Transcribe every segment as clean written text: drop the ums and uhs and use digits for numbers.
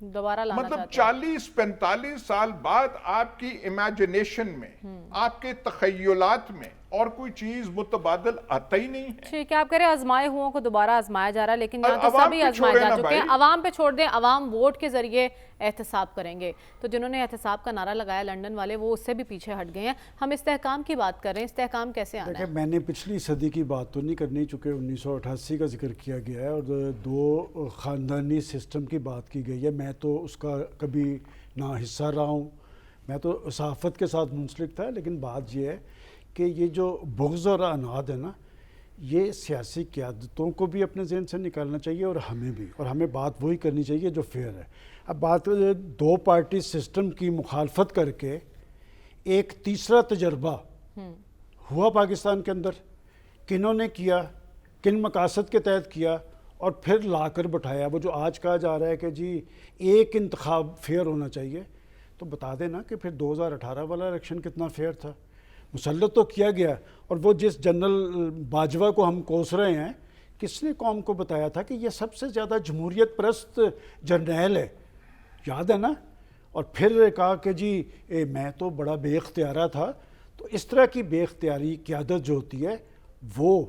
دوبارہ لانا مطلب چاہتے ہیں۔ 40-45 سال بعد آپ کی امیجنیشن میں، آپ کے تخیلات میں اور کوئی چیز متبادل آتا ہی نہیں ہے۔ ٹھیک ہے، آپ کہہ رہے ہیں آزمائے ہوں کو دوبارہ آزمایا جا رہا ہے، لیکن یہاں تو عوام سبھی پہ آزمائے چھوڑے جا نا چکے ہیں۔ بھائی۔ عوام پہ چھوڑ دیں، عوام ووٹ کے ذریعے احتساب کریں گے۔ تو جنہوں نے احتساب کا نعرہ لگایا لنڈن والے، وہ اس سے بھی پیچھے ہٹ گئے ہیں۔ ہم استحکام کی بات کر رہے ہیں، استحکام کیسے آنا ہے؟ دیکھیں، میں نے پچھلی صدی کی بات تو نہیں کرنی، چونکہ 1988 کا ذکر کیا گیا ہے اور دو خاندانی سسٹم کی بات کی گئی ہے۔ میں تو اس کا کبھی نہ حصہ رہا ہوں، میں تو صحافت کے ساتھ منسلک تھا، لیکن بات یہ ہے کہ یہ جو بغض اور عناد ہے نا، یہ سیاسی قیادتوں کو بھی اپنے ذہن سے نکالنا چاہیے اور ہمیں بھی، اور ہمیں بات وہی کرنی چاہیے جو فیئر ہے۔ اب بات دو پارٹی سسٹم کی مخالفت کر کے ایک تیسرا تجربہ ہوا پاکستان کے اندر، کنہوں نے کیا، کن مقاصد کے تحت کیا، اور پھر لا کر بٹھایا۔ وہ جو آج کہا جا رہا ہے کہ جی ایک انتخاب فیئر ہونا چاہیے، تو بتا دینا کہ پھر 2018 والا الیکشن کتنا فیئر تھا۔ مسلط تو کیا گیا، اور وہ جس جنرل باجوہ کو ہم کوس رہے ہیں، کس نے قوم کو بتایا تھا کہ یہ سب سے زیادہ جمہوریت پرست جرنیل ہے، یاد ہے نا؟ اور پھر کہا کہ جی میں تو بڑا بے اختیارہ تھا۔ تو اس طرح کی بے اختیاری قیادت جو ہوتی ہے وہ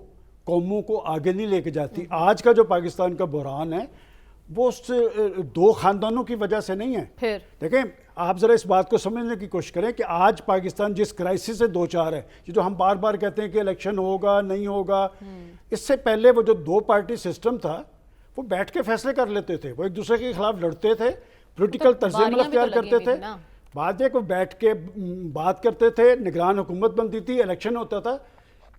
قوموں کو آگے نہیں لے کے جاتی۔ آج کا جو پاکستان کا بحران ہے وہ اس دو خاندانوں کی وجہ سے نہیں ہے۔ پھر دیکھیں، آپ ذرا اس بات کو سمجھنے کی کوشش کریں کہ آج پاکستان جس کرائسس سے دو چار ہے، یہ جو ہم بار بار کہتے ہیں کہ الیکشن ہوگا نہیں ہوگا، اس سے پہلے وہ جو دو پارٹی سسٹم تھا وہ بیٹھ کے فیصلے کر لیتے تھے، وہ ایک دوسرے کے خلاف لڑتے تھے، پولیٹیکل طرز عمل اختیار کرتے تھے، بعد ایک وہ بیٹھ کے بات کرتے تھے، نگران حکومت بنتی تھی، الیکشن ہوتا تھا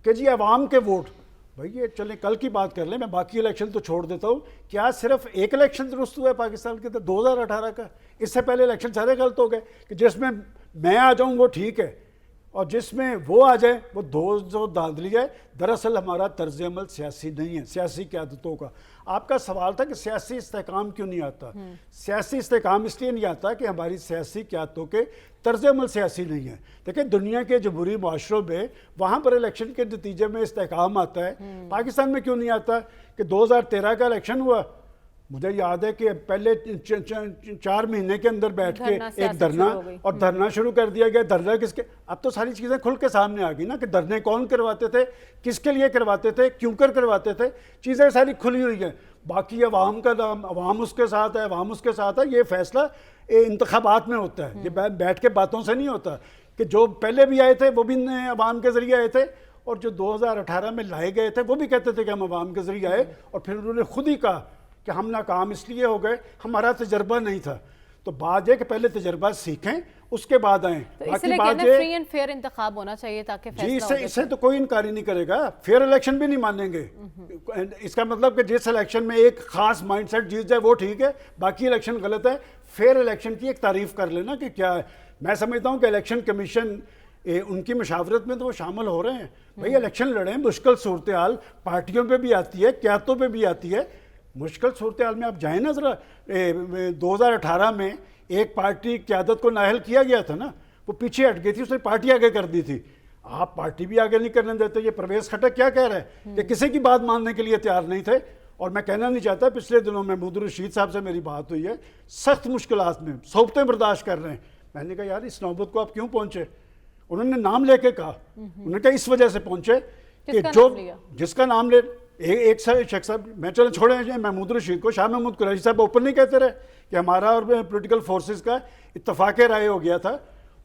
کہ جی عوام کے ووٹ، بھائی یہ چلیں کل کی بات کر لیں، میں باقی الیکشن تو چھوڑ دیتا ہوں۔ کیا صرف ایک الیکشن درست ہوا ہے پاکستان کے اندر 2018 کا؟ اس سے پہلے الیکشن سارے غلط ہو گئے کہ جس میں میں آ جاؤں وہ ٹھیک ہے اور جس میں وہ آ جائے وہ دو دھاندلی ہے۔ دراصل ہمارا طرز عمل سیاسی نہیں ہے، سیاسی قیادتوں کا۔ آپ کا سوال تھا کہ سیاسی استحکام کیوں نہیں آتا؟ سیاسی استحکام اس لیے نہیں آتا کہ ہماری سیاسی قیادتوں کے طرز عمل سیاسی نہیں ہے۔ دیکھیں، دنیا کے جمہوری معاشروں میں وہاں پر الیکشن کے نتیجے میں استحکام آتا ہے، پاکستان میں کیوں نہیں آتا؟ کہ 2013 کا الیکشن ہوا، مجھے یاد ہے کہ پہلے 4 مہینے کے اندر بیٹھ کے ایک دھرنا اور دھرنا شروع کر دیا گیا۔ دھرنا کس کے؟ اب تو ساری چیزیں کھل کے سامنے آ گئی نا کہ دھرنے کون کرواتے تھے، کس کے لیے کرواتے تھے، کیوں کر کرواتے تھے، چیزیں ساری کھلی ہوئی ہیں۔ باقی عوام کا نام، عوام اس کے ساتھ ہے، عوام اس کے ساتھ ہے، یہ فیصلہ انتخابات میں ہوتا ہے، یہ بیٹھ کے باتوں سے نہیں ہوتا۔ کہ جو پہلے بھی آئے تھے وہ بھی عوام کے ذریعے آئے تھے، اور جو 2018 میں لائے گئے تھے وہ بھی کہتے تھے کہ ہم عوام کے ذریعے آئے، اور پھر انہوں نے خود ہی کہا کہ ہم ناکام اس لیے ہو گئے، ہمارا تجربہ نہیں تھا۔ تو بات یہ کہ پہلے تجربہ سیکھیں اس کے بعد آئیں۔ باقی بات یہ فری اینڈ فیئر انتخاب ہونا چاہیے تاکہ فیصلہ جی، اس سے تو کوئی انکار ہی نہیں کرے گا، فیئر الیکشن بھی نہیں مانیں گے۔ اس کا مطلب کہ جس الیکشن میں ایک خاص مائنڈ سیٹ جیت جائے وہ ٹھیک ہے، باقی الیکشن غلط ہے۔ فیئر الیکشن کی ایک تعریف کر لینا کہ کیا ہے۔ میں سمجھتا ہوں کہ الیکشن کمیشن ان کی مشاورت میں تو وہ شامل ہو رہے ہیں، بھئی الیکشن لڑیں، مشکل صورتحال پارٹیوں پہ بھی آتی ہے، قیادتوں پہ بھی آتی ہے۔ مشکل صورتحال میں آپ جائیں نا ذرا، 2018 میں ایک پارٹی قیادت کو نااہل کیا گیا تھا نا، وہ پیچھے ہٹ گئی تھی، اس نے پارٹی آگے کر دی تھی۔ آپ پارٹی بھی آگے نہیں کرنے دیتے۔ یہ پرویز خٹک کیا کہہ رہے ہیں کہ کسی کی بات ماننے کے لیے تیار نہیں تھے، اور میں کہنا نہیں چاہتا، پچھلے دنوں میں محمود رشید صاحب سے میری بات ہوئی ہے، سخت مشکلات میں صعوبتیں برداشت کر رہے ہیں۔ میں نے کہا یار اس نوبت کو آپ کیوں پہنچے؟ انہوں نے نام لے کے کہا، انہوں نے کہا اس وجہ سے پہنچے کہ جو جس کا نام لے ایک شخص صاحب، میں چلیں چھوڑیں محمود رشید کو، شاہ محمود قریشی صاحب اوپن نہیں کہتے رہے کہ ہمارا اور پولیٹیکل فورسز کا اتفاق رائے ہو گیا تھا۔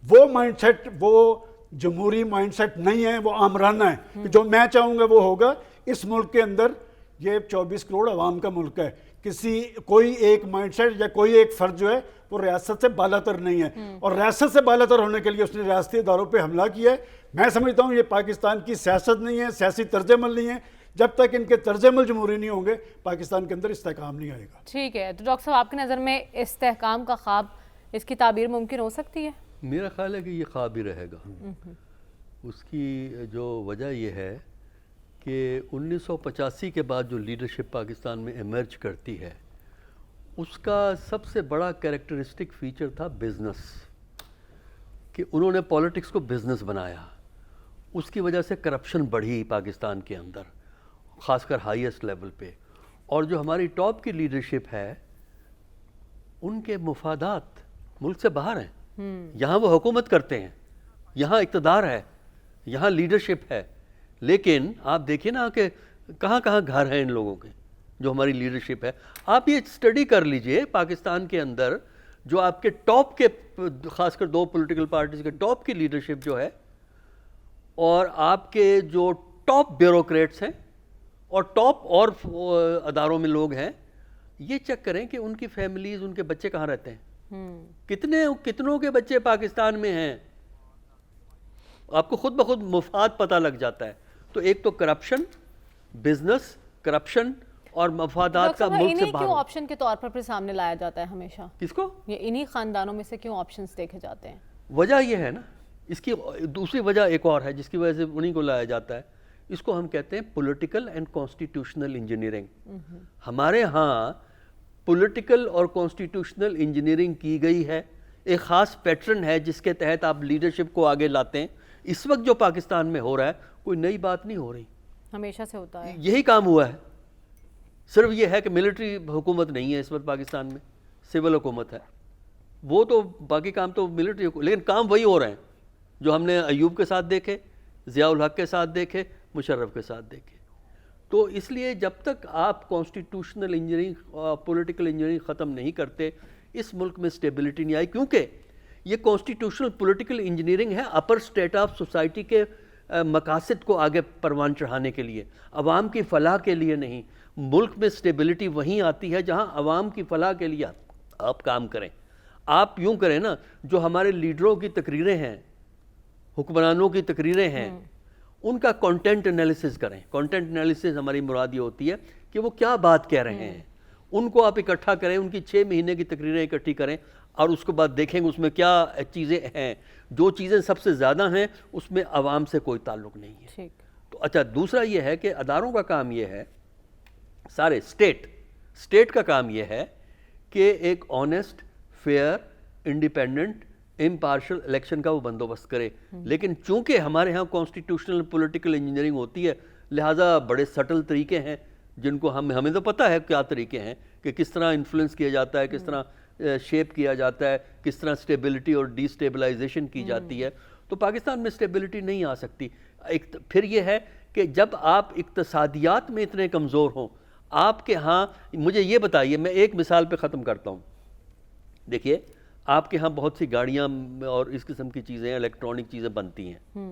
وہ مائنڈ سیٹ، وہ جمہوری مائنڈ سیٹ نہیں ہے، وہ آمرانہ ہے کہ جو میں چاہوں گا وہ ہوگا۔ اس ملک کے اندر یہ 24 کروڑ عوام کا ملک ہے، کوئی ایک مائنڈ سیٹ یا کوئی ایک فرد جو ہے وہ ریاست سے بالا تر نہیں ہے، اور ریاست سے بالا تر ہونے کے لیے اس نے ریاستی اداروں پہ حملہ کیا ہے۔ میں سمجھتا ہوں یہ پاکستان کی سیاست نہیں ہے، سیاسی طرز عمل نہیں ہے۔ جب تک ان کے طرز عمل جمہوری نہیں ہوں گے پاکستان کے اندر استحکام نہیں آئے گا۔ ٹھیک ہے، تو ڈاکٹر صاحب آپ کی نظر میں استحکام کا خواب، اس کی تعبیر ممکن ہو سکتی ہے؟ میرا خیال ہے کہ یہ خواب ہی رہے گا۔ اس کی جو وجہ یہ ہے کہ 1985 کے بعد جو لیڈرشپ پاکستان میں ایمرج کرتی ہے، اس کا سب سے بڑا کریکٹرسٹک فیچر تھا بزنس، کہ انہوں نے پولیٹکس کو بزنس بنایا۔ اس کی وجہ سے کرپشن بڑھی پاکستان کے اندر، خاص کر ہائیسٹ لیول پہ۔ اور جو ہماری ٹاپ کی لیڈرشپ ہے ان کے مفادات ملک سے باہر ہیں. یہاں وہ حکومت کرتے ہیں, یہاں اقتدار ہے, یہاں لیڈرشپ ہے, لیکن آپ دیکھیے نا کہ کہاں کہاں گھر ہیں ان لوگوں کے جو ہماری لیڈرشپ ہے. آپ یہ اسٹڈی کر لیجئے پاکستان کے اندر جو آپ کے ٹاپ کے, خاص کر 2 پولیٹیکل پارٹیز کے ٹاپ کی لیڈرشپ جو ہے, اور آپ کے جو ٹاپ بیوروکریٹس ہیں اور ٹاپ اور اداروں میں لوگ ہیں, یہ چیک کریں کہ ان کی فیملیز, ان کے بچے کہاں رہتے ہیں. کتنوں کے بچے پاکستان میں ہیں, آپ کو خود بخود مفاد پتہ لگ جاتا ہے. تو ایک تو کرپشن, بزنس کرپشن اور مفادات کا ملک سے باہر. کیوں آپشن کے طور پر پھر سامنے لایا جاتا ہے ہمیشہ؟ کس کو؟ یہ انہی خاندانوں میں سے کیوں آپشنز دیکھے جاتے ہیں؟ وجہ یہ ہے نا, اس کی دوسری وجہ ایک اور ہے جس کی وجہ سے انہی کو لایا جاتا ہے. اس کو ہم کہتے ہیں پولیٹیکل اینڈ کانسٹیٹیوشنل انجینئرنگ. ہمارے ہاں پولیٹیکل اور کانسٹیٹیوشنل انجینئرنگ کی گئی ہے, ایک خاص پیٹرن ہے جس کے تحت آپ لیڈرشپ کو آگے لاتے ہیں. اس وقت جو پاکستان میں ہو رہا ہے کوئی نئی بات نہیں ہو رہی, ہمیشہ سے ہوتا ہے, یہی کام ہوا ہے. صرف یہ ہے کہ ملٹری حکومت نہیں ہے اس وقت پاکستان میں, سول حکومت ہے. وہ تو باقی کام تو ملٹری, لیکن کام وہی ہو رہے ہیں جو ہم نے ایوب کے ساتھ دیکھے, ضیاء الحق کے ساتھ دیکھے, مشرف کے ساتھ دیکھے. تو اس لیے جب تک آپ کانسٹیٹیوشنل انجینئرنگ, پولیٹیکل انجینئرنگ ختم نہیں کرتے, اس ملک میں اسٹیبلٹی نہیں آئی. کیونکہ یہ کانسٹیٹیوشنل پولیٹیکل انجینئرنگ ہے اپر اسٹیٹ آف سوسائٹی کے مقاصد کو آگے پروان چڑھانے کے لیے, عوام کی فلاح کے لیے نہیں. ملک میں اسٹیبلٹی وہیں آتی ہے جہاں عوام کی فلاح کے لیے آپ کام کریں. آپ یوں کریں نا, جو ہمارے لیڈروں کی تقریریں ہیں, حکمرانوں کی تقریریں ہیں, ان کا کانٹینٹ انالیسز کریں. کانٹینٹ انالیسز ہماری مراد یہ ہوتی ہے کہ وہ کیا بات کہہ رہے ہیں, ان کو آپ اکٹھا کریں, ان کی 6 مہینے کی تقریریں اکٹھی کریں, اور اس کے بعد دیکھیں گے اس میں کیا چیزیں ہیں. جو چیزیں سب سے زیادہ ہیں اس میں عوام سے کوئی تعلق نہیں ہے. تو اچھا, دوسرا یہ ہے کہ اداروں کا کام یہ ہے, سارے اسٹیٹ کا کام یہ ہے کہ ایک honest, fair, independent, impartial election کا وہ بندوبست کرے. لیکن چونکہ ہمارے ہاں کانسٹیٹیوشنل پولیٹیکل انجینئرنگ ہوتی ہے, لہٰذا بڑے سٹل طریقے ہیں جن کو ہمیں تو پتہ ہے کیا طریقے ہیں کہ کس طرح انفلوئنس کیا جاتا ہے, کس طرح شیپ کیا جاتا ہے, کس طرح اسٹیبلٹی اور ڈی اسٹیبلائزیشن کی جاتی ہے. تو پاکستان میں اسٹیبلٹی نہیں آ سکتی. پھر یہ ہے کہ جب آپ اقتصادیات میں اتنے کمزور ہوں, آپ کے ہاں, مجھے یہ بتائیے, میں ایک مثال پہ ختم کرتا ہوں. دیکھیے, آپ کے ہاں بہت سی گاڑیاں اور اس قسم کی چیزیں, الیکٹرانک چیزیں بنتی ہیں.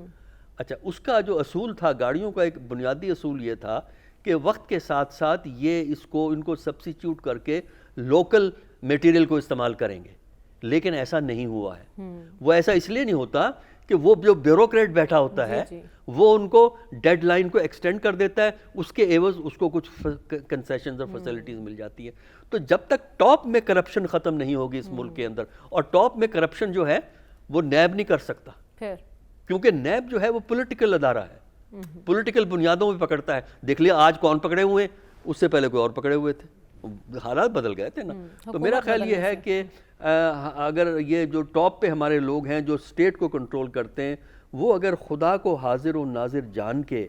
اچھا, اس کا جو اصول تھا گاڑیوں کا, ایک بنیادی اصول یہ تھا کہ وقت کے ساتھ ساتھ یہ ان کو سبسٹیچیوٹ کر کے لوکل میٹیریل کو استعمال کریں گے. لیکن ایسا نہیں ہوا ہے. وہ ایسا اس لیے نہیں ہوتا کہ وہ جو بیوروکریٹ بیٹھا ہوتا ہے وہ ان کو ڈیڈ لائن کو ایکسٹینڈ کر دیتا ہے, اس کے ایوز اس کو کچھ کنسیشنز اور فیسلٹیز مل جاتی ہے. تو جب تک ٹاپ میں کرپشن ختم نہیں ہوگی اس ملک کے اندر, اور ٹاپ میں کرپشن جو ہے وہ نیب نہیں کر سکتا, کیونکہ نیب جو ہے وہ پولیٹیکل ادارہ ہے, پولیٹیکل بنیادوں پہ پکڑتا ہے. دیکھ لیا آج کون پکڑے ہوئے, اس سے پہلے کوئی اور پکڑے ہوئے تھے, حالات بدل گئے تھے نا. تو میرا خیال یہ ہے کہ اگر یہ جو ٹاپ پہ ہمارے لوگ ہیں جو اسٹیٹ کو کنٹرول کرتے ہیں, وہ اگر خدا کو حاضر و ناظر جان کے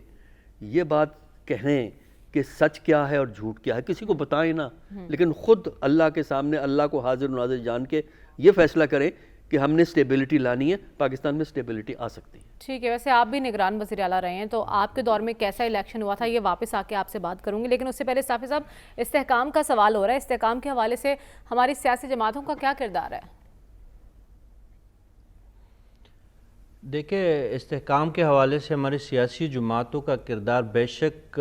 یہ بات کہیں کہ سچ کیا ہے اور جھوٹ کیا ہے, کسی کو بتائیں نا, لیکن خود اللہ کے سامنے اللہ کو حاضر و ناظر جان کے یہ فیصلہ کریں کہ ہم نے اسٹیبلٹی لانی ہے, پاکستان میں اسٹیبلٹی آ سکتی ہے. ٹھیک ہے, ویسے آپ بھی نگران وزیر اعلیٰ رہے ہیں, تو آپ کے دور میں کیسا الیکشن ہوا تھا, یہ واپس آ کے آپ سے بات کروں گی. لیکن اس سے پہلے صافی صاحب, استحکام کا سوال ہو رہا ہے, استحکام کے حوالے سے ہماری سیاسی جماعتوں کا کیا کردار ہے؟ دیکھیں, استحکام کے حوالے سے ہماری سیاسی جماعتوں کا کردار بے شک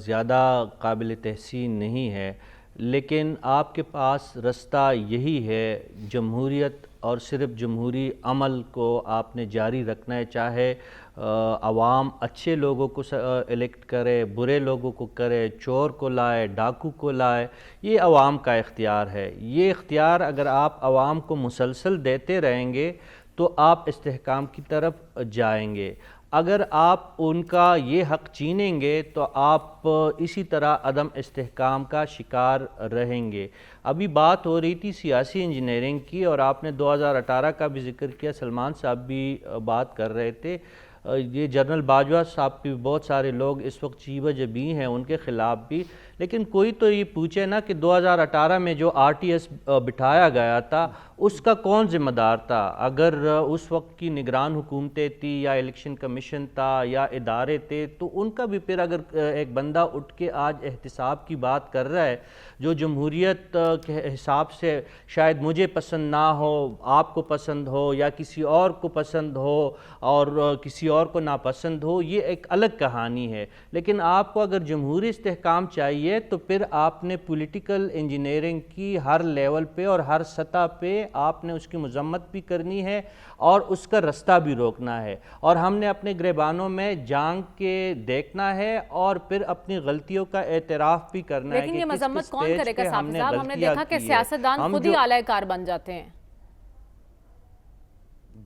زیادہ قابل تحسین نہیں ہے, لیکن آپ کے پاس رستہ یہی ہے, جمہوریت اور صرف جمہوری عمل کو آپ نے جاری رکھنا ہے, چاہے عوام اچھے لوگوں کو الیکٹ کرے, برے لوگوں کو کرے, چور کو لائے, ڈاکو کو لائے, یہ عوام کا اختیار ہے. یہ اختیار اگر آپ عوام کو مسلسل دیتے رہیں گے تو آپ استحکام کی طرف جائیں گے. اگر آپ ان کا یہ حق چھینیں گے تو آپ اسی طرح عدم استحکام کا شکار رہیں گے. ابھی بات ہو رہی تھی سیاسی انجینئرنگ کی, اور آپ نے 2018 کا بھی ذکر کیا, سلمان صاحب بھی بات کر رہے تھے. یہ جنرل باجوہ صاحب بھی, بہت سارے لوگ اس وقت چیوہ جبیں ہیں ان کے خلاف بھی, لیکن کوئی تو یہ پوچھے نا کہ 2018 میں جو RTS بٹھایا گیا تھا اس کا کون ذمہ دار تھا؟ اگر اس وقت کی نگران حکومتیں تھی یا الیکشن کمیشن تھا یا ادارے تھے، تو ان کا بھی پھر اگر ایک بندہ اٹھ کے آج احتساب کی بات کر رہا ہے جو جمہوریت کے حساب سے شاید مجھے پسند نہ ہو، آپ کو پسند ہو یا کسی اور کو پسند ہو اور کسی اور کو ناپسند ہو، یہ ایک الگ کہانی ہے. لیکن آپ کو اگر جمہوری استحکام چاہیے تو پھر آپ نے پولیٹیکل انجینئرنگ کی ہر لیول پہ اور ہر سطح پہ آپ نے اس کی مذمت بھی کرنی ہے اور اس کا رستہ بھی روکنا ہے، اور ہم نے اپنے گریبانوں میں جانگ کے دیکھنا ہے اور پھر اپنی غلطیوں کا اعتراف بھی کرنا ہے. لیکن یہ مذمت کون کرے گا صاحب صاحب؟ ہم نے دیکھا کہ سیاستدان خود ہی اعلی کار بن جاتے ہیں.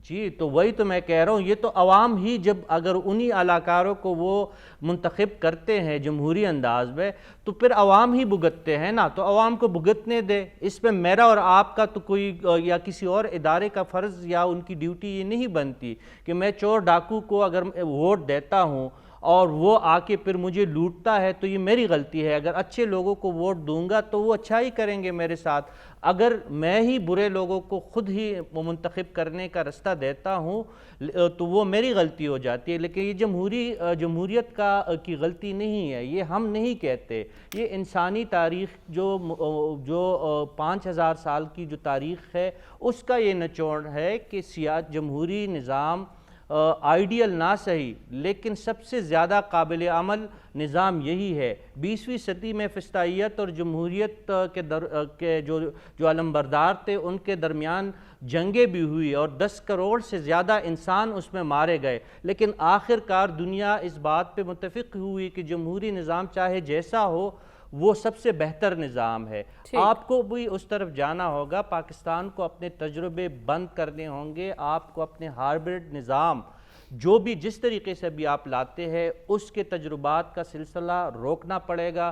جی تو وہی تو میں کہہ رہا ہوں، یہ تو عوام ہی جب اگر انہی اعلیٰ کو وہ منتخب کرتے ہیں جمہوری انداز میں تو پھر عوام ہی بھگتتے ہیں نا، تو عوام کو بھگتنے دے. اس پہ میرا اور آپ کا تو کوئی یا کسی اور ادارے کا فرض یا ان کی ڈیوٹی یہ نہیں بنتی کہ میں چور ڈاکو کو اگر ووٹ دیتا ہوں اور وہ آ کے پھر مجھے لوٹتا ہے تو یہ میری غلطی ہے. اگر اچھے لوگوں کو ووٹ دوں گا تو وہ اچھا ہی کریں گے میرے ساتھ. اگر میں ہی برے لوگوں کو خود ہی منتخب کرنے کا رستہ دیتا ہوں تو وہ میری غلطی ہو جاتی ہے. لیکن یہ جمہوریت کی غلطی نہیں ہے، یہ ہم نہیں کہتے. یہ انسانی تاریخ جو 5000 سال کی جو تاریخ ہے اس کا یہ نچوڑ ہے کہ جمہوری نظام آئیڈیل نہ صحیح لیکن سب سے زیادہ قابل عمل نظام یہی ہے. 20ویں صدی میں فسطائیت اور جمہوریت کے جو علمبردار تھے ان کے درمیان جنگیں بھی ہوئی اور 10 کروڑ سے زیادہ انسان اس میں مارے گئے، لیکن آخر کار دنیا اس بات پہ متفق ہوئی کہ جمہوری نظام چاہے جیسا ہو وہ سب سے بہتر نظام ہے. آپ کو بھی اس طرف جانا ہوگا، پاکستان کو اپنے تجربے بند کرنے ہوں گے، آپ کو اپنے ہائبرڈ نظام جو بھی جس طریقے سے بھی آپ لاتے ہیں اس کے تجربات کا سلسلہ روکنا پڑے گا.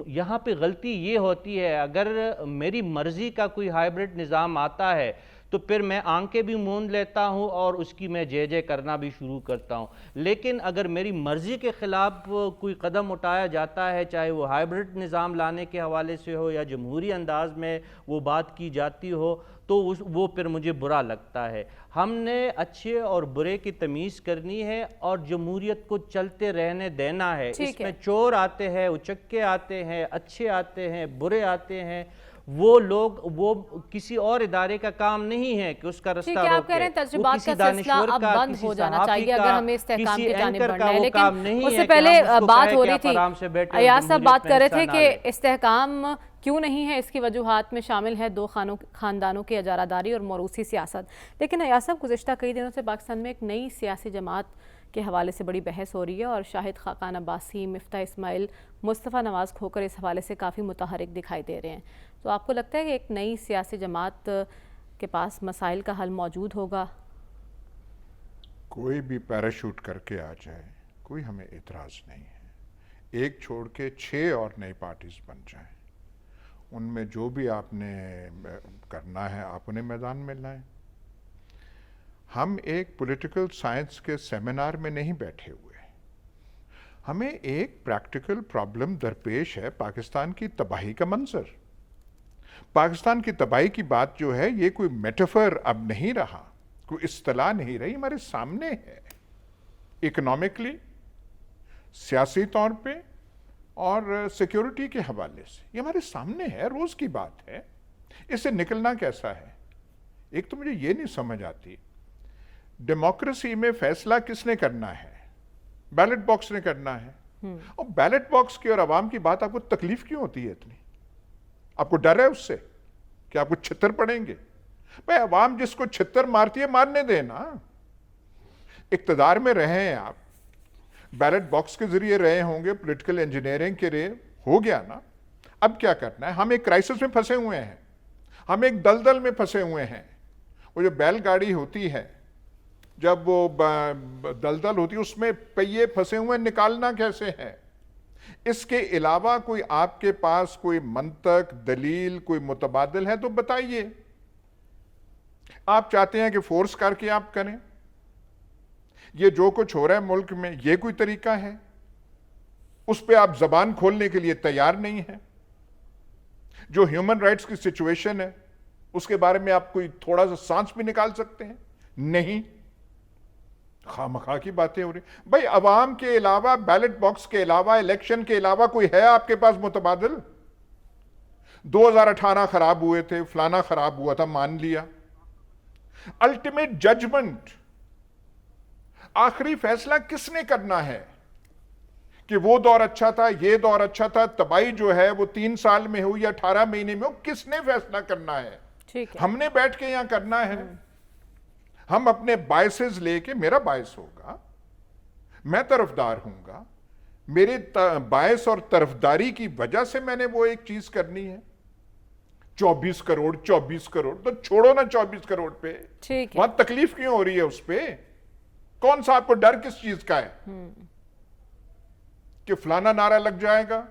یہاں پہ غلطی یہ ہوتی ہے اگر میری مرضی کا کوئی ہائبرڈ نظام آتا ہے تو پھر میں آنکھیں بھی موند لیتا ہوں اور اس کی میں جے جے کرنا بھی شروع کرتا ہوں. لیکن اگر میری مرضی کے خلاف کوئی قدم اٹھایا جاتا ہے، چاہے وہ ہائبرڈ نظام لانے کے حوالے سے ہو یا جمہوری انداز میں وہ بات کی جاتی ہو، تو وہ پھر مجھے برا لگتا ہے. ہم نے اچھے اور برے کی تمیز کرنی ہے اور جمہوریت کو چلتے رہنے دینا ہے. اس میں چور آتے ہیں، اچکے آتے ہیں، اچھے آتے ہیں، برے آتے ہیں. وہ کسی اور ادارے کا کام نہیں ہے کہ اس کا رستہ روکے. آپ کہہ رہے ہیں تجربات کا سلسلہ اب بند ہو جانا چاہیے اگر ہمیں استحکام کی جانب بڑھنا ہے. لیکن اس سے پہلے بات ہو رہی تھی، ایاز صاحب بات کر رہے تھے کہ استحکام کیوں نہیں ہے، اس کی وجوہات میں شامل ہے 2 خاندانوں کی اجارہ داری اور موروثی سیاست. لیکن ایاز صاحب گزشتہ کئی دنوں سے پاکستان میں ایک نئی سیاسی جماعت کے حوالے سے بڑی بحث ہو رہی ہے اور شاہد خاقان عباسی، مفتاح اسماعیل، مصطفیٰ نواز کھوکر اس حوالے سے کافی متحرک دکھائی دے رہے ہیں. تو آپ کو لگتا ہے کہ ایک نئی سیاسی جماعت کے پاس مسائل کا حل موجود ہوگا؟ کوئی بھی پیراشوٹ کر کے آ جائے کوئی ہمیں اعتراض نہیں ہے. ایک چھوڑ کے 6 اور نئی پارٹیز بن جائیں، ان میں جو بھی آپ نے کرنا ہے آپ انہیں میدان میں لائیں. ہم ایک پولیٹیکل سائنس کے سیمینار میں نہیں بیٹھے ہوئے، ہمیں ایک پریکٹیکل پرابلم درپیش ہے. پاکستان کی تباہی کا منظر، پاکستان کی تباہی کی بات جو ہے یہ کوئی میٹافر اب نہیں رہا، کوئی اصطلاح نہیں رہی، ہمارے سامنے ہے. اکنامکلی، سیاسی طور پہ اور سیکیورٹی کے حوالے سے یہ ہمارے سامنے ہے، روز کی بات ہے. اس سے نکلنا کیسا ہے؟ ایک تو مجھے یہ نہیں سمجھ آتی، ڈیموکریسی میں فیصلہ کس نے کرنا ہے؟ بیلٹ باکس نے کرنا ہے. اور بیلٹ باکس کی اور عوام کی بات آپ کو تکلیف کیوں ہوتی ہے اتنی؟ آپ کو ڈر ہے اس سے کہ آپ کو چھتر پڑیں گے؟ بھائی عوام جس کو چھتر مارتی ہے مارنے دے نا. اقتدار میں رہے ہیں آپ، بیلٹ باکس کے ذریعے رہے ہوں گے، پولیٹیکل انجینئرنگ کے رہے ہو گیا نا. اب کیا کرنا ہے؟ ہم ایک کرائسس میں پھنسے ہوئے ہیں، ہم ایک دلدل میں پھنسے ہوئے ہیں. وہ جو بیل گاڑی ہوتی ہے جب وہ دلدل ہوتی ہے اس میں پہیے پھنسے ہوئے، نکالنا کیسے ہے؟ اس کے علاوہ کوئی آپ کے پاس کوئی منطق، دلیل، کوئی متبادل ہے تو بتائیے. آپ چاہتے ہیں کہ فورس کر کے آپ کریں؟ یہ جو کچھ ہو رہا ہے ملک میں یہ کوئی طریقہ ہے؟ اس پہ آپ زبان کھولنے کے لیے تیار نہیں ہیں. جو ہیومن رائٹس کی سچویشن ہے اس کے بارے میں آپ کوئی تھوڑا سا سانس بھی نکال سکتے ہیں؟ نہیں. خواہ مخواہ کی باتیں ہو رہی. بھائی عوام کے علاوہ، بیلٹ باکس کے علاوہ، الیکشن کے علاوہ کوئی ہے آپ کے پاس متبادل؟ 2018 خراب ہوئے تھے، فلانا خراب ہوا تھا، مان لیا. الٹیمیٹ ججمنٹ، آخری فیصلہ کس نے کرنا ہے کہ وہ دور اچھا تھا، یہ دور اچھا تھا؟ تباہی جو ہے وہ 3 سال میں ہو یا 18 مہینے میں ہو، کس نے فیصلہ کرنا ہے؟ ٹھیک ہے. ہم نے بیٹھ کے یہاں کرنا ہے. ہم اپنے باعثز لے کے، میرا باعث ہوگا، میں طرفدار ہوں گا، میرے باعث اور طرفداری کی وجہ سے میں نے وہ ایک چیز کرنی ہے. 24 کروڑ تو چھوڑو نا 24 کروڑ پہ، ٹھیک ہے. وہاں تکلیف کیوں ہو رہی ہے اس پہ؟ کون سا آپ کو ڈر کس چیز کا ہے کہ فلانا نعرہ لگ جائے گا؟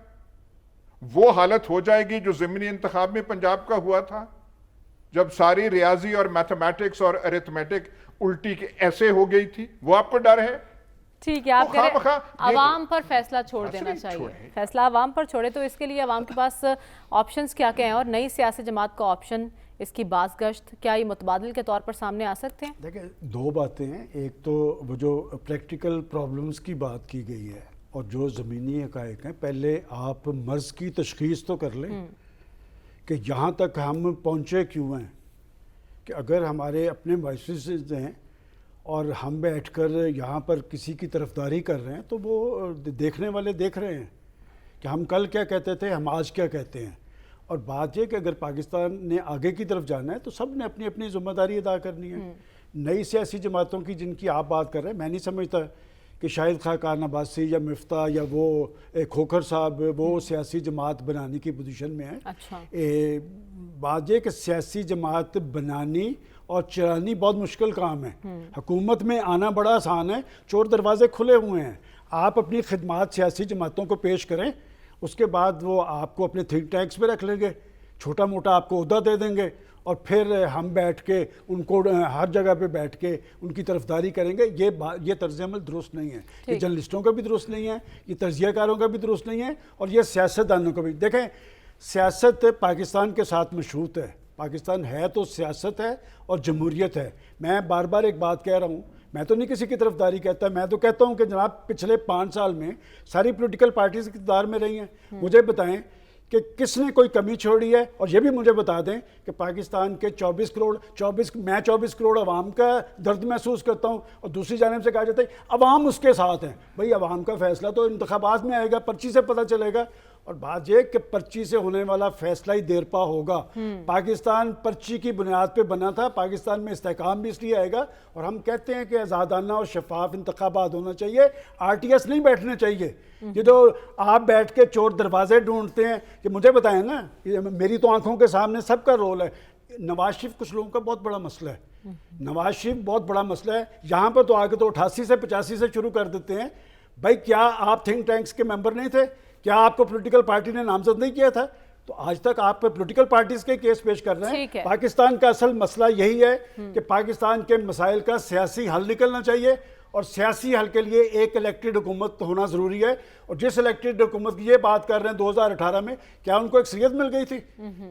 وہ حالت ہو جائے گی جو ضمنی انتخاب میں پنجاب کا ہوا تھا، جب ساری ریاضی اور میتھمیٹکس اور ارتمیٹک الٹی کے ایسے ہو گئی تھی. وہ آپ کو ڈر ہے؟ ٹھیک ہے. آپ کہہ رہے ہیں یہ عوام پر فیصلہ چھوڑ دینا چاہیے. چھوڑیں. فیصلہ عوام پر چھوڑے تو اس کے لیے عوام کے پاس آپشنز کیا کیا ہیں، اور نئی سیاسی جماعت کا آپشن اس کی باز گشت کیا یہ متبادل کے طور پر سامنے آ سکتے ہیں؟ دیکھیں 2 باتیں ہیں. ایک تو وہ جو پریکٹیکل پرابلمز کی بات کی گئی ہے اور جو زمینی حقائق ہیں. پہلے آپ مرض کی تشخیص تو کر لیں کہ یہاں تک ہم پہنچے کیوں ہیں. کہ اگر ہمارے اپنے باعث ہیں اور ہم بیٹھ کر یہاں پر کسی کی طرفداری کر رہے ہیں تو وہ دیکھنے والے دیکھ رہے ہیں کہ ہم کل کیا کہتے تھے، ہم آج کیا کہتے ہیں. اور بات یہ کہ اگر پاکستان نے آگے کی طرف جانا ہے تو سب نے اپنی اپنی ذمہ داری ادا کرنی ہے. نئی سیاسی جماعتوں کی جن کی آپ بات کر رہے ہیں، میں نہیں سمجھتا کہ شاہد خاقان عباسی یا مفتاح یا وہ کھوکھر صاحب وہ سیاسی جماعت بنانے کی پوزیشن میں ہیں. اچھا. بات یہ کہ سیاسی جماعت بنانی اور چلانی بہت مشکل کام ہے. حکومت میں آنا بڑا آسان ہے، چور دروازے کھلے ہوئے ہیں. آپ اپنی خدمات سیاسی جماعتوں کو پیش کریں، اس کے بعد وہ آپ کو اپنے تھنک ٹینکس پہ رکھ لیں گے، چھوٹا موٹا آپ کو عہدہ دے دیں گے، اور پھر ہم بیٹھ کے ان کو ہر جگہ پہ بیٹھ کے ان کی طرفداری کریں گے. یہ طرز عمل درست نہیں ہے. یہ جرنلسٹوں کا بھی درست نہیں ہے، یہ تجزیہ کاروں کا بھی درست نہیں ہے، اور یہ سیاستدانوں کا بھی. دیکھیں سیاست پاکستان کے ساتھ مشروط ہے. پاکستان ہے تو سیاست ہے اور جمہوریت ہے. میں بار بار ایک بات کہہ رہا ہوں، میں تو نہیں کسی کی طرفداری کہتا، میں تو کہتا ہوں کہ جناب پچھلے 5 سال میں ساری پولیٹیکل پارٹیز اقتدار میں رہی ہیں. مجھے بتائیں کہ کس نے کوئی کمی چھوڑی ہے، اور یہ بھی مجھے بتا دیں کہ پاکستان کے 24 کروڑ عوام کا درد محسوس کرتا ہوں، اور دوسری جانب سے کہا جاتا ہے عوام اس کے ساتھ ہیں. بھئی عوام کا فیصلہ تو انتخابات میں آئے گا، پرچی سے پتہ چلے گا. اور بات یہ کہ پرچی سے ہونے والا فیصلہ ہی دیر پا ہوگا. پاکستان پرچی کی بنیاد پہ بنا تھا. پاکستان میں استحکام بھی اس لیے آئے گا، اور ہم کہتے ہیں کہ آزادانہ اور شفاف انتخابات ہونا چاہیے. RTS نہیں بیٹھنے چاہیے. یہ جو آپ بیٹھ کے چور دروازے ڈھونڈتے ہیں، کہ مجھے بتائیں نا، میری تو آنکھوں کے سامنے سب کا رول ہے. نواز شریف کچھ لوگوں کا بہت بڑا مسئلہ ہے. نواز شریف بہت بڑا مسئلہ ہے. یہاں پر تو آگے تو 88 سے 85 سے شروع کر دیتے ہیں. بھائی کیا آپ تھنک ٹینکس کے ممبر نہیں تھے؟ کیا آپ کو پولیٹیکل پارٹی نے نامزد نہیں کیا تھا؟ تو آج تک آپ پولیٹیکل پارٹیز کے کیس پیش کر رہے ہیں. پاکستان کا اصل مسئلہ یہی ہے کہ پاکستان کے مسائل کا سیاسی حل نکلنا چاہیے، اور سیاسی حل کے لیے ایک الیکٹڈ حکومت ہونا ضروری ہے. اور جس الیکٹڈ حکومت کی یہ بات کر رہے ہیں 2018 میں، کیا ان کو اکثریت مل گئی تھی؟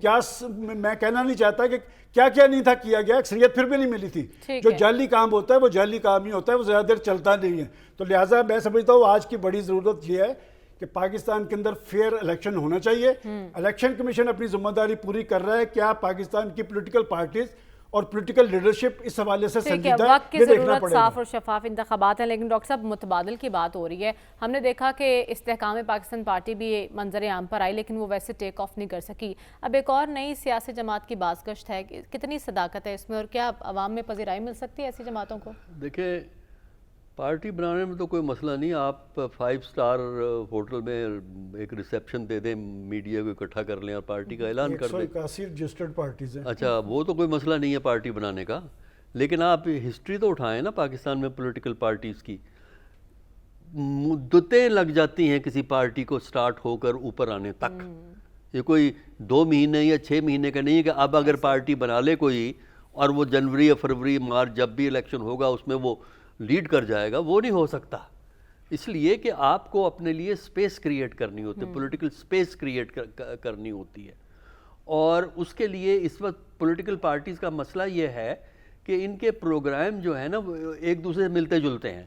کیا میں کہنا نہیں چاہتا کہ کیا نہیں تھا کیا گیا، اکثریت پھر بھی نہیں ملی تھی. جو جعلی کام ہوتا ہے وہ جعلی کام ہی ہوتا ہے، وہ زیادہ دیر چلتا نہیں ہے. تو لہٰذا میں سمجھتا ہوں آج کی بڑی ضرورت یہ ہے کہ پاکستان کے اندر فیئر الیکشن ہونا چاہیے. الیکشن کمیشن اپنی ذمہ داری پوری کر رہا ہے. کیا پاکستان کی پولیٹیکل پارٹیز اور پولیٹیکل لیڈرشپ اس حوالے سے سنجیدہ ہے؟ وقت کی ضرورت، صاف اور شفاف انتخابات ہیں. لیکن ڈاکٹر صاحب متبادل کی بات ہو رہی ہے. ہم نے دیکھا کہ استحکام پاکستان پارٹی بھی منظر عام پر آئی، لیکن وہ ویسے ٹیک آف نہیں کر سکی. اب ایک اور نئی سیاسی جماعت کی بازگشت ہے. کتنی صداقت ہے اس میں، اور کیا عوام میں پذیرائی مل سکتی ہے ایسی جماعتوں کو؟ دیکھیں پارٹی بنانے میں تو کوئی مسئلہ نہیں. آپ 5 سٹار ہوٹل میں ایک ریسیپشن دے دیں، میڈیا کو اکٹھا کر لیں اور پارٹی کا اعلان کر دیں. 181 رجسٹرڈ پارٹیز ہیں. اچھا وہ تو کوئی مسئلہ نہیں ہے پارٹی بنانے کا. لیکن آپ ہسٹری تو اٹھائیں نا پاکستان میں پولیٹیکل پارٹیز کی. مدتیں لگ جاتی ہیں کسی پارٹی کو سٹارٹ ہو کر اوپر آنے تک. یہ کوئی 2 مہینے یا 6 مہینے کا نہیں ہے کہ اب اگر پارٹی بنا لے کوئی اور وہ جنوری یا فروری مارچ جب بھی الیکشن ہوگا اس میں وہ لیڈ کر جائے گا. وہ نہیں ہو سکتا. اس لیے کہ آپ کو اپنے لیے سپیس کریٹ کرنی ہوتی ہے, پولیٹیکل سپیس کریٹ کرنی ہوتی ہے. اور اس کے لیے اس وقت پولیٹیکل پارٹیز کا مسئلہ یہ ہے کہ ان کے پروگرام جو ہیں نا وہ ایک دوسرے سے ملتے جلتے ہیں.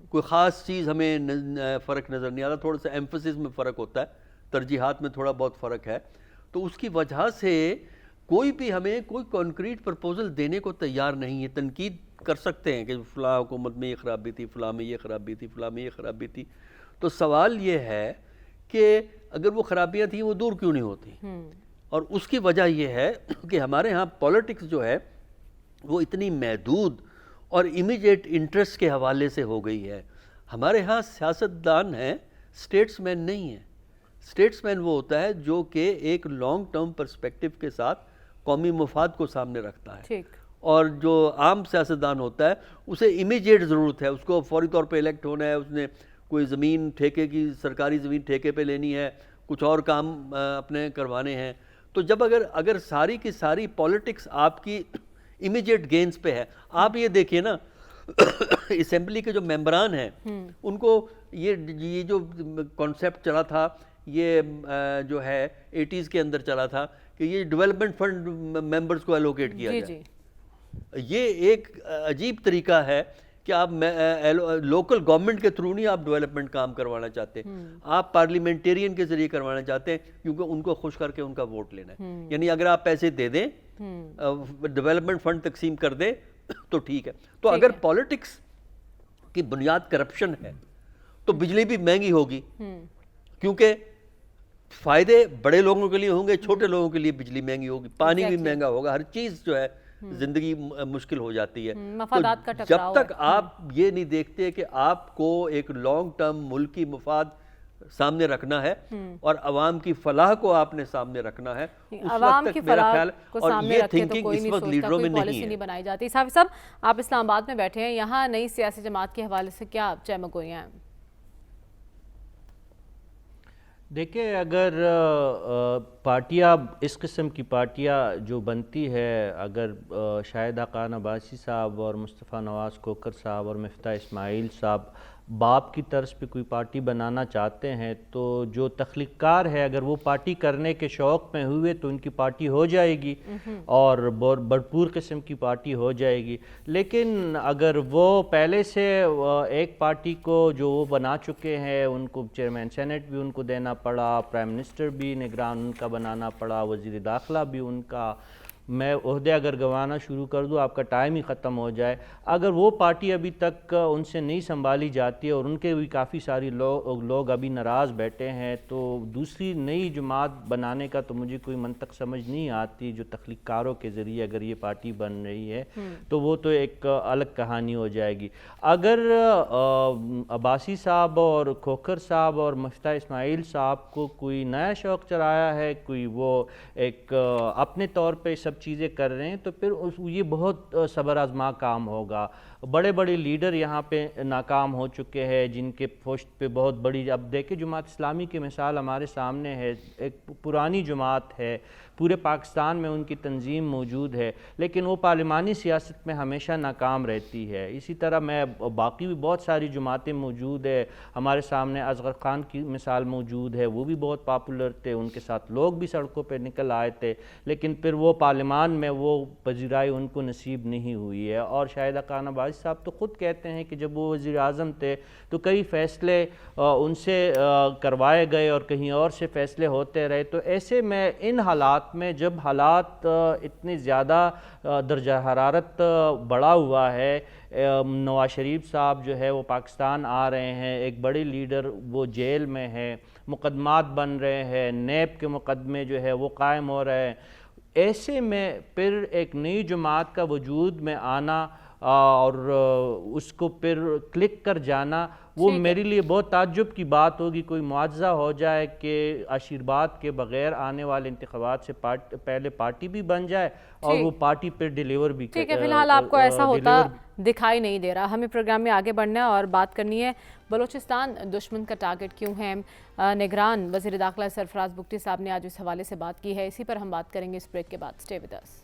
کوئی خاص چیز ہمیں فرق نظر نہیں آتا, تھوڑا سا ایمفسس میں فرق ہوتا ہے, ترجیحات میں تھوڑا بہت فرق ہے. تو اس کی وجہ سے کوئی بھی ہمیں کوئی کانکریٹ پرپوزل دینے کو تیار نہیں ہے. تنقید کر سکتے ہیں کہ فلاں حکومت میں یہ خرابی تھی, فلاں میں یہ خرابی تھی, فلاں میں یہ خرابی تھی. تو سوال یہ ہے کہ اگر وہ خرابیاں تھیں وہ دور کیوں نہیں ہوتی؟ اور اس کی وجہ یہ ہے کہ ہمارے ہاں پولیٹکس جو ہے وہ اتنی محدود اور امیڈیٹ انٹرسٹ کے حوالے سے ہو گئی ہے. ہمارے ہاں سیاستدان ہیں, اسٹیٹس مین نہیں ہیں. اسٹیٹس مین وہ ہوتا ہے جو کہ ایک لانگ ٹرم پرسپیکٹو کے ساتھ قومی مفاد کو سامنے رکھتا ہے. اور جو عام سیاستدان ہوتا ہے اسے امیڈیٹ ضرورت ہے, اس کو فوری طور پہ الیکٹ ہونا ہے, اس نے کوئی زمین ٹھیکے کی, سرکاری زمین ٹھیکے پہ لینی ہے, کچھ اور کام اپنے کروانے ہیں. تو جب اگر ساری کی ساری پولیٹکس آپ کی امیڈیٹ گینز پہ ہے, آپ یہ دیکھیے نا اسمبلی کے جو ممبران ہیں ان کو یہ جو کانسیپٹ چلا تھا, یہ جو ہے 80s کے اندر چلا تھا کہ یہ ڈیولپمنٹ فنڈ ممبرز کو الوکیٹ کیا جائے. یہ ایک عجیب طریقہ ہے کہ آپ لوکل گورنمنٹ کے تھرو نہیں آپ ڈیولپمنٹ کام کروانا چاہتے, آپ پارلیمنٹیرین کے ذریعے کروانا چاہتے ہیں کیونکہ ان کو خوش کر کے ان کا ووٹ لینا ہے. یعنی اگر آپ پیسے دے دیں, ڈیولپمنٹ فنڈ تقسیم کر دیں تو ٹھیک ہے. تو اگر پولیٹکس کی بنیاد کرپشن ہے تو بجلی بھی مہنگی ہوگی, کیونکہ فائدے بڑے لوگوں کے لیے ہوں گے, چھوٹے لوگوں کے لیے بجلی مہنگی ہوگی, پانی بھی مہنگا ہوگا, ہر چیز جو ہے زندگی مشکل ہو جاتی ہے. تو جب تک آپ یہ نہیں دیکھتے کہ آپ کو ایک لانگ ٹرم ملکی مفاد سامنے رکھنا ہے اور عوام کی فلاح کو آپ نے سامنے رکھنا ہے, اس وقت تک میرا خیال, اور یہ تھنکنگ اس وقت لیڈروں میں نہیں بنائی جاتی. صافی صاحب, آپ اسلام آباد میں بیٹھے ہیں, یہاں نئی سیاسی جماعت کے حوالے سے کیا چہمگوئیاں ہیں؟ دیکھیں, اگر پارٹیاں اس قسم کی پارٹیاں جو بنتی ہے, اگر شاہد حقان عباسی صاحب اور مصطفیٰ نواز کھوکھر صاحب اور مفتاح اسماعیل صاحب باپ کی طرز پہ کوئی پارٹی بنانا چاہتے ہیں تو جو تخلیق کار ہے اگر وہ پارٹی کرنے کے شوق میں ہوئے تو ان کی پارٹی ہو جائے گی اور بھرپور قسم کی پارٹی ہو جائے گی. لیکن اگر وہ پہلے سے ایک پارٹی کو جو وہ بنا چکے ہیں, ان کو چیئرمین سینٹ بھی ان کو دینا پڑا, پرائم منسٹر بھی نگران ان کا بنانا پڑا, وزیر داخلہ بھی ان کا, میں عہدے اگر گنوانا شروع کر دوں آپ کا ٹائم ہی ختم ہو جائے. اگر وہ پارٹی ابھی تک ان سے نہیں سنبھالی جاتی ہے اور ان کے بھی کافی ساری لوگ ابھی ناراض بیٹھے ہیں, تو دوسری نئی جماعت بنانے کا تو مجھے کوئی منطق سمجھ نہیں آتی. جو تخلیق کاروں کے ذریعے اگر یہ پارٹی بن رہی ہے تو وہ تو ایک الگ کہانی ہو جائے گی. اگر عباسی صاحب اور کھوکھر صاحب اور مفتاح اسماعیل صاحب کو کوئی نیا شوق چرایا ہے, کوئی وہ ایک اپنے طور پہ سب چیزیں کر رہے ہیں, تو پھر یہ بہت صبر آزما کام ہوگا. بڑے بڑے لیڈر یہاں پہ ناکام ہو چکے ہیں جن کے پشت پہ بہت بڑی, اب دیکھیں جماعت اسلامی کی مثال ہمارے سامنے ہے, ایک پرانی جماعت ہے, پورے پاکستان میں ان کی تنظیم موجود ہے, لیکن وہ پارلیمانی سیاست میں ہمیشہ ناکام رہتی ہے. اسی طرح میں باقی بھی بہت ساری جماعتیں موجود ہے, ہمارے سامنے اصغر خان کی مثال موجود ہے, وہ بھی بہت پاپولر تھے, ان کے ساتھ لوگ بھی سڑکوں پہ نکل آئے تھے, لیکن پھر وہ پارلیمان میں وہ پذیرائی ان کو نصیب نہیں ہوئی ہے. اور شاہد حقان عباسی صاحب تو خود کہتے ہیں کہ جب وہ وزیر اعظم تھے تو کئی فیصلے ان سے کروائے گئے اور کہیں اور سے فیصلے ہوتے رہے. تو ایسے میں ان حالات میں جب حالات اتنی زیادہ درجہ حرارت بڑھا ہوا ہے, نواز شریف صاحب جو ہے وہ پاکستان آ رہے ہیں, ایک بڑے لیڈر وہ جیل میں ہے, مقدمات بن رہے ہیں, نیب کے مقدمے جو ہے وہ قائم ہو رہے ہیں, ایسے میں پھر ایک نئی جماعت کا وجود میں آنا اور اس کو پھر کلک کر جانا, وہ میرے لیے بہت تعجب کی بات ہوگی. کوئی معجزہ ہو جائے کہ آشیرواد کے بغیر آنے والے انتخابات سے پہلے پارٹی بھی بن جائے اور وہ پارٹی پھر ڈیلیور بھی کرے. ٹھیک ہے, فی الحال آپ کو ایسا ہوتا دکھائی نہیں دے رہا. ہمیں پروگرام میں آگے بڑھنا ہے اور بات کرنی ہے بلوچستان دشمن کا ٹارگٹ کیوں ہے. نگران وزیر داخلہ سرفراز بگٹی صاحب نے آج اس حوالے سے بات کی ہے, اسی پر ہم بات کریں گے اس بریک کے بعد. Stay with us.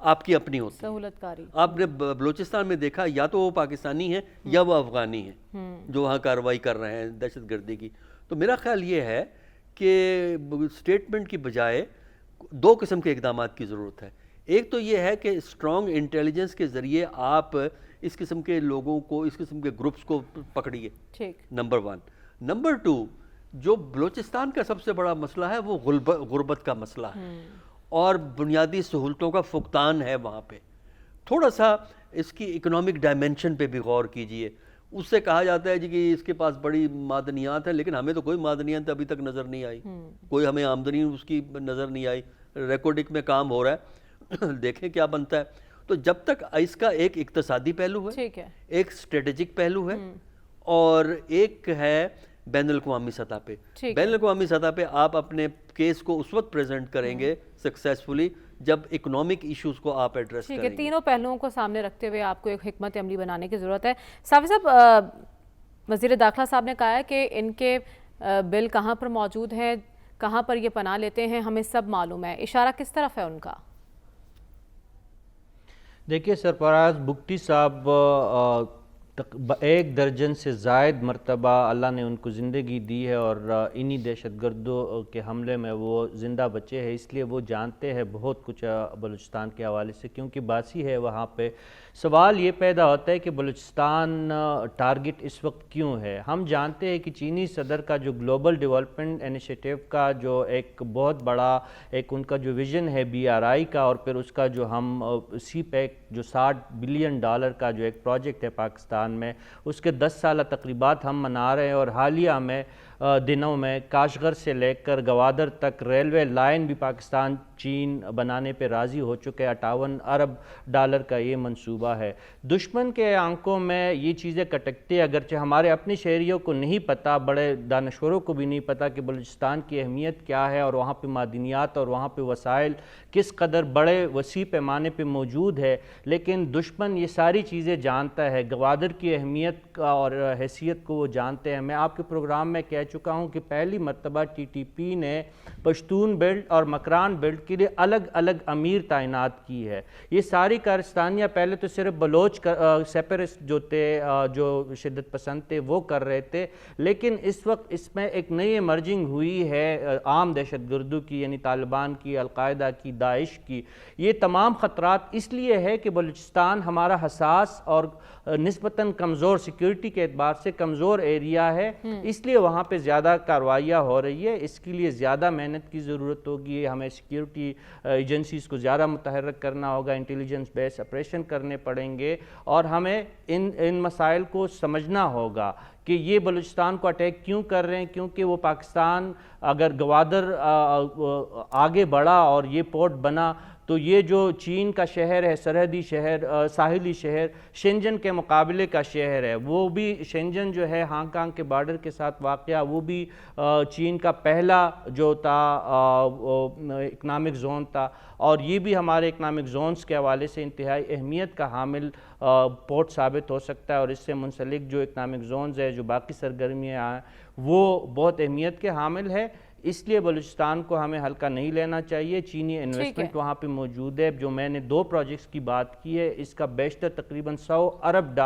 آپ کی اپنی ہوتی ہے. سہولت کاری. آپ نے بلوچستان میں دیکھا یا تو وہ پاکستانی ہیں یا وہ افغانی ہیں جو وہاں کارروائی کر رہے ہیں دہشت گردی کی. تو میرا خیال یہ ہے کہ اسٹیٹمنٹ کی بجائے دو قسم کے اقدامات کی ضرورت ہے. ایک تو یہ ہے کہ اسٹرانگ انٹیلیجنس کے ذریعے آپ اس قسم کے لوگوں کو, اس قسم کے گروپس کو پکڑیے, نمبر 1. نمبر 2, جو بلوچستان کا سب سے بڑا مسئلہ ہے وہ غربت کا مسئلہ ہے اور بنیادی سہولتوں کا فقدان ہے وہاں پہ. تھوڑا سا اس کی اکنامک ڈائمنشن پہ بھی غور کیجئے. اس سے کہا جاتا ہے جی کہ اس کے پاس بڑی معدنیات ہیں, لیکن ہمیں تو کوئی معدنیات ابھی تک نظر نہیں آئی, کوئی ہمیں آمدنی اس کی نظر نہیں آئی. ریکارڈک میں کام ہو رہا ہے, دیکھیں کیا بنتا ہے. تو جب تک اس کا ایک اقتصادی پہلو ہے, ایک اسٹریٹجک پہلو ہے, اور ایک ہے بین الاقوامی سطح پہ. بین الاقوامی سطح پہ آپ اپنے کیس کو اس وقت پریزنٹ کریں گے سکسیسفلی جب اکنامک ایشوز کو آپ ایڈریس کریں گے. تینوں پہلوؤں کو سامنے رکھتے ہوئے آپ کو ایک حکمت عملی بنانے کی ضرورت ہے. صافی صاحب, وزیر داخلہ صاحب نے کہا ہے کہ ان کے بل کہاں پر موجود ہیں, کہاں پر یہ پناہ لیتے ہیں, ہمیں سب معلوم ہے. اشارہ کس طرف ہے ان کا؟ دیکھیے سرفراز بگٹی صاحب 1 درجن سے زائد مرتبہ اللہ نے ان کو زندگی دی ہے اور انہی دہشت گردوں کے حملے میں وہ زندہ بچے ہیں, اس لیے وہ جانتے ہیں بہت کچھ بلوچستان کے حوالے سے, کیونکہ باسی ہے وہاں پہ. سوال یہ پیدا ہوتا ہے کہ بلوچستان ٹارگٹ اس وقت کیوں ہے. ہم جانتے ہیں کہ چینی صدر کا جو گلوبل ڈیولپمنٹ انیشیٹو کا جو ایک بہت بڑا ایک ان کا جو ویژن ہے BRI کا, اور پھر اس کا جو ہم سی پیک جو $60 بلین کا جو ایک پروجیکٹ ہے پاکستان میں, اس کے 10 سالہ تقریبات ہم منا رہے ہیں. اور حالیہ میں دنوں میں کاشغر سے لے کر گوادر تک ریلوے لائن بھی پاکستان چین بنانے پہ راضی ہو چکے. $58 ارب کا یہ منصوبہ ہے. دشمن کے آنکھوں میں یہ چیزیں کٹکتی, اگرچہ ہمارے اپنے شہریوں کو نہیں پتہ, بڑے دانشوروں کو بھی نہیں پتہ کہ بلوچستان کی اہمیت کیا ہے اور وہاں پہ معدنیات اور وہاں پہ وسائل کس قدر بڑے وسیع پیمانے پہ موجود ہے. لیکن دشمن یہ ساری چیزیں جانتا ہے, گوادر کی اہمیت اور حیثیت کو وہ جانتے ہیں. میں آپ کے پروگرام میں کہہ چکا ہوں کہ پہلی مرتبہ TTP نے پشتون بیلٹ اور مکران بیلٹ کے لیے الگ الگ امیر تعینات کی ہے. یہ ساری کارستانیہ پہلے تو صرف بلوچ سیپریسٹ جو تھے, جو شدت پسند تھے, وہ کر رہے تھے, لیکن اس وقت اس میں ایک نئی ایمرجنگ ہوئی ہے عام دہشت گردوں کی, یعنی طالبان کی, القاعدہ کی, داعش کی. یہ تمام خطرات اس لیے ہے کہ بلوچستان ہمارا حساس اور نسبتاً کمزور سیکیورٹی کے اعتبار سے کمزور ایریا ہے, اس لیے وہاں پہ زیادہ کارروائیاں ہو رہی ہے. اس کے لیے زیادہ محنت کی ضرورت ہوگی, ہمیں سیکیورٹی ایجنسیز کو زیادہ متحرک کرنا ہوگا, انٹیلیجنس بیس آپریشن کرنے پڑیں گے, اور ہمیں ان مسائل کو سمجھنا ہوگا کہ یہ بلوچستان کو اٹیک کیوں کر رہے ہیں. کیونکہ وہ پاکستان اگر گوادر آگے بڑھا اور یہ پورٹ بنا تو یہ جو چین کا شہر ہے, سرحدی شہر, ساحلی شہر, شینجن کے مقابلے کا شہر ہے. وہ بھی شینجن جو ہے ہانگ کانگ کے بارڈر کے ساتھ واقعہ, وہ بھی چین کا پہلا جو تھا اکنامک زون تھا, اور یہ بھی ہمارے اکنامک زونز کے حوالے سے انتہائی اہمیت کا حامل پورٹ ثابت ہو سکتا ہے. اور اس سے منسلک جو اکنامک زونز ہے, جو باقی سرگرمیاں ہیں, وہ بہت اہمیت کے حامل ہے. اس لیے بلوچستان کو ہمیں ہلکا نہیں لینا چاہیے. چینی انویسٹمنٹ وہاں پہ موجود ہے. جو میں نے 2 پروجیکٹس کی بات کی ہے, اس کا بیشتر تقریباً $100 ارب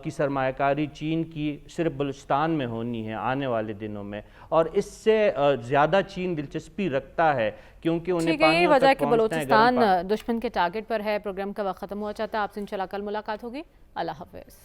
کی سرمایہ کاری چین کی صرف بلوچستان میں ہونی ہے آنے والے دنوں میں, اور اس سے زیادہ چین دلچسپی رکھتا ہے کیونکہ انہیں پانی وجہ کہ بلوچستان دشمن کے ٹارگٹ پر ہے. پروگرام کا وقت ختم ہوا چاہتا ہے. آپ سے انشاءاللہ کل ملاقات ہوگی. اللہ حافظ.